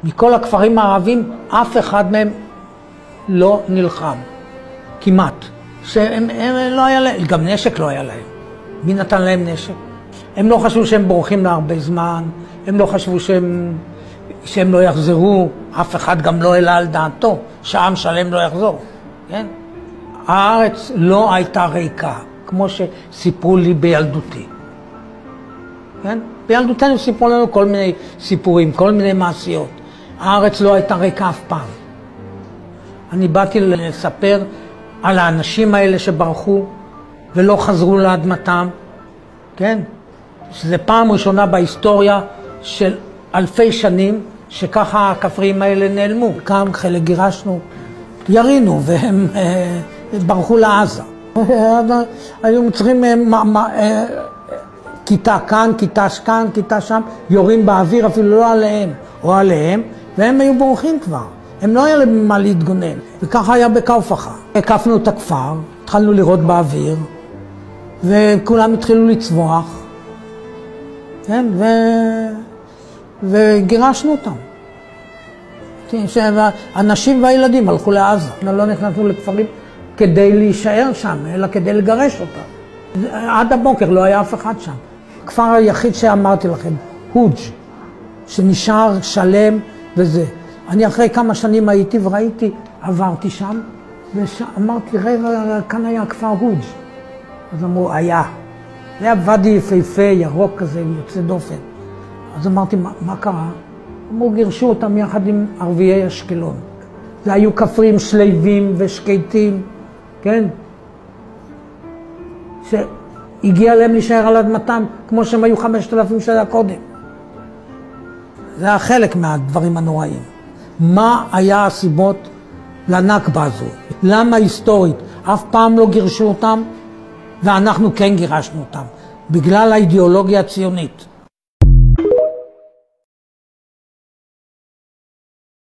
מכל הכפרים הערבים, אף אחד מהם לא נלחם. כמעט. שהם לא היה להם, גם נשק לא היה להם. מי נתן להם נשק? הם לא חשבו שהם בורחים להרבה זמן, הם לא חשבו שהם לא יחזרו, אף אחד גם לא העלה על דעתו, שעם שלם לא יחזור. כן? הארץ לא הייתה ריקה, כמו שסיפרו לי בילדותי. כן? בילדותנו סיפרו לנו כל מיני סיפורים, כל מיני מעשיות. הארץ לא הייתה ריקה אף פעם. אני באתי לספר על האנשים האלה שברחו ולא חזרו לאדמתם, כן? שזה פעם ראשונה בהיסטוריה של אלפי שנים שככה הכפריים האלה נעלמו. כאן חלק גירשנו, ירינו והם ברחו לעזה. היו צריכים כיתה כאן, כיתה כאן, כיתה שם, יורים באוויר אפילו לא עליהם או עליהם, והם היו בורחים כבר. הם לא היה להם מה להתגונן, וככה היה בקאופחה. הקפנו את הכפר, התחלנו לראות באוויר, וכולם התחילו לצבוח, כן? וגירשנו אותם. הנשים והילדים הלכו לעזה. לא נכנסנו לכפרים כדי להישאר שם, אלא כדי לגרש אותם. עד הבוקר לא היה אף אחד שם. הכפר היחיד שאמרתי לכם, הוג', שנשאר שלם וזה. אני אחרי כמה שנים הייתי וראיתי, עברתי שם, ואמרתי, רגע, כאן היה כפר הוג'. אז אמרו, היה. זה היה ואדי יפהפה, ירוק כזה, יוצא דופן. אז אמרתי, מה קרה? אמרו, גירשו אותם יחד עם ערביי אשקלון. זה היו כפרים שלווים ושקטים, כן? שהגיע להם להישאר על אדמתם, כמו שהם היו 5,000 שנה קודם. זה היה חלק מהדברים הנוראים. מה היה הסיבות לנכבה הזו? למה היסטורית? אף פעם לא גירשו אותם, ואנחנו כן גירשנו אותם. בגלל האידיאולוגיה הציונית.